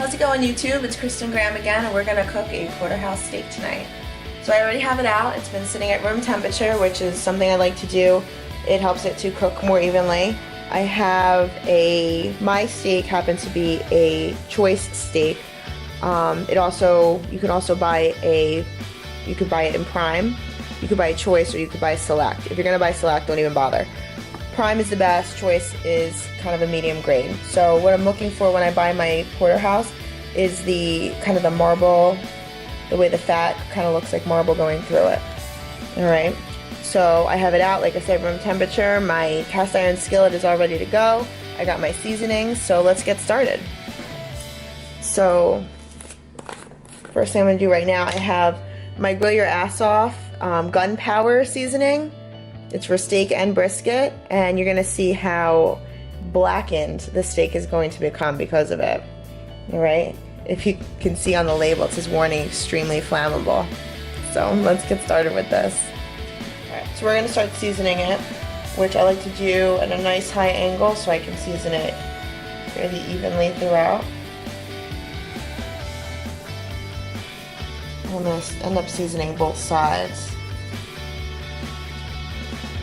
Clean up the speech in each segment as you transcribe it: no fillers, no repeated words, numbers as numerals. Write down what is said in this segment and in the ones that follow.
How's it going, YouTube? It's Kristen Graham again, and we're gonna cook a porterhouse steak tonight. So I already have it out. It's been sitting at room temperature, which is something I like to do. It helps it to cook more evenly. I have my steak happens to be a choice steak. You could also buy you could buy it in prime, you could buy a choice, or you could buy select. If you're gonna buy select, don't even bother. Prime is the best, choice is kind of a medium grade. So what I'm looking for when I buy my porterhouse is the kind of the marble, the way the fat kind of looks like marble going through it. Alright, so I have it out, like I said, room temperature. My cast iron skillet is all ready to go. I got my seasonings, so let's get started. So first thing I'm going to do right now, I have my grill your ass off gunpowder seasoning. It's for steak and brisket, and you're going to see how blackened the steak is going to become because of it. Alright, if you can see on the label, it says warning, extremely flammable. So let's get started with this. Alright, so we're going to start seasoning it, which I like to do at a nice high angle so I can season it fairly evenly throughout. I'm going to end up seasoning both sides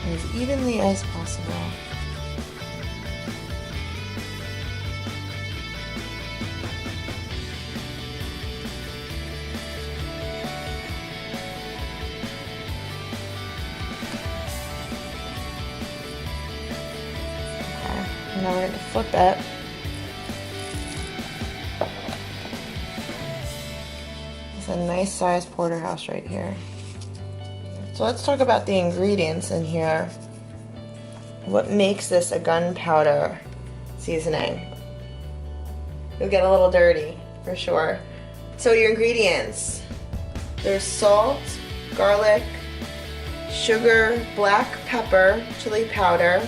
as evenly as possible. Okay, now we're going to flip it. It's a nice sized porterhouse right here. So let's talk about the ingredients in here. What makes this a gunpowder seasoning? You'll get a little dirty, for sure. So your ingredients. There's salt, garlic, sugar, black pepper, chili powder,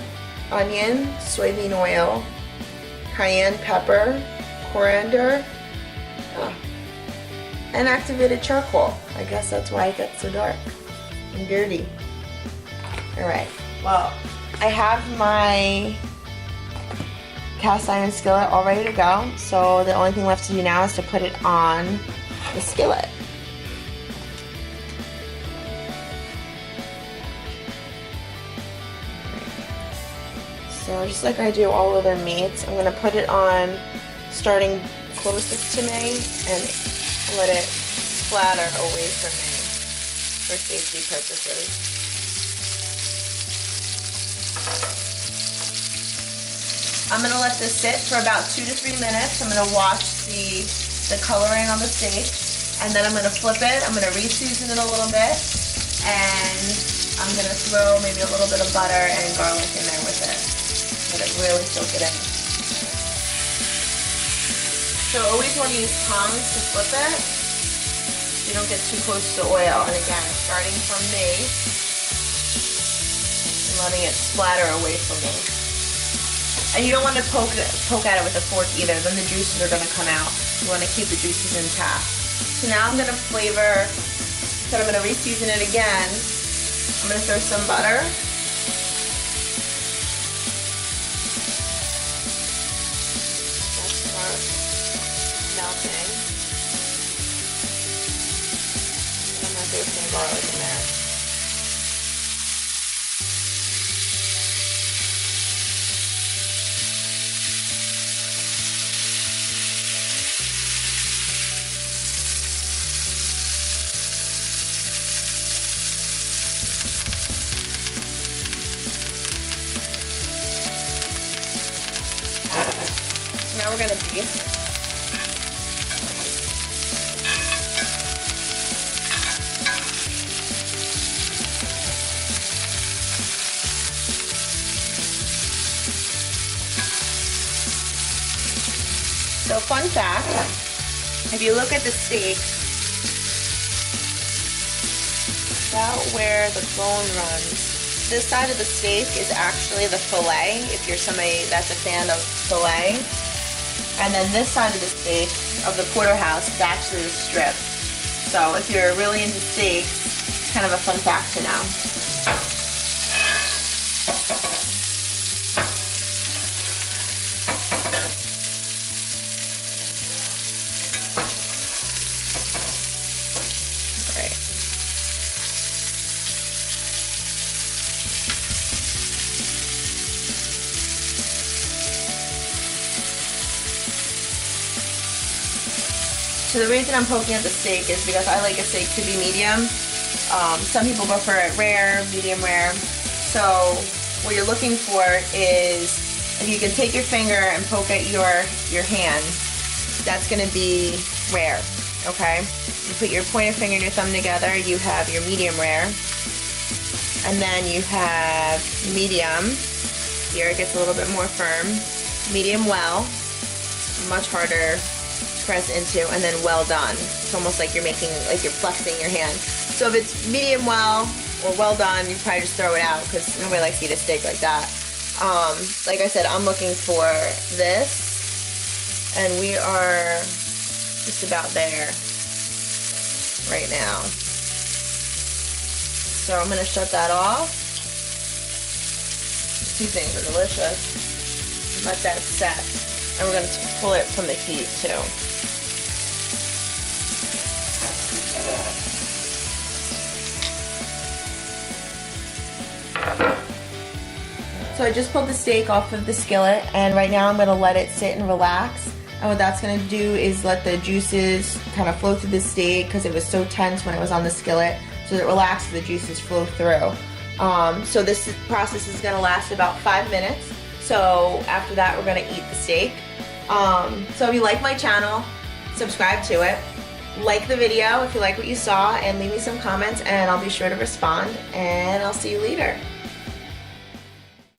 onion, soybean oil, cayenne pepper, coriander, and activated charcoal. I guess that's why it gets so dark and dirty. Alright, well, I have my cast iron skillet all ready to go, so the only thing left to do now is to put it on the skillet. So just like I do all other meats, I'm going to put it on starting closest to me and let it splatter away from me for safety purposes. I'm going to let this sit for about 2 to 3 minutes. I'm going to watch the coloring on the steak, and then I'm going to flip it. I'm going to re-season it a little bit, and I'm going to throw maybe a little bit of butter and garlic in there with it. Let it really soak it in. So always want to use tongs to flip it. You don't get too close to the oil, and again, starting from me and letting it splatter away from me. And you don't want to poke at it with a fork either, then the juices are going to come out. You want to keep the juices intact. So now I'm going to flavor, so I'm going to re-season it again. I'm going to throw some butter. Let's start melting. There's some garlic in there. Now we're going to beef. So fun fact, if you look at the steak, about where the bone runs, this side of the steak is actually the fillet, if you're somebody that's a fan of fillet. And then this side of the steak, of the porterhouse, is actually the strip. So if you're really into steaks, it's kind of a fun fact to know. So the reason I'm poking at the steak is because I like a steak to be medium. Some people prefer it rare, medium rare. So what you're looking for is, if you can take your finger and poke at your hand, that's going to be rare, okay? You put your pointer finger and your thumb together, you have your medium rare. And then you have medium. Here it gets a little bit more firm. Medium well, much harder to press into, and then well done. It's almost like you're making, like you're flexing your hand. So if it's medium well or well done, you probably just throw it out because nobody likes to eat a steak like that. Like I said, I'm looking for this, and we are just about there right now. So I'm going to shut that off. These things are delicious. Let that set. And we're going to pull it from the heat too. So I just pulled the steak off of the skillet, and right now I'm going to let it sit and relax. And what that's going to do is let the juices kind of flow through the steak, because it was so tense when it was on the skillet. So that it relaxes, the juices flow through. So this process is going to last about 5 minutes. So after that, we're going to eat the steak. So if you like my channel, subscribe to it. Like the video if you like what you saw, and leave me some comments, and I'll be sure to respond. And I'll see you later.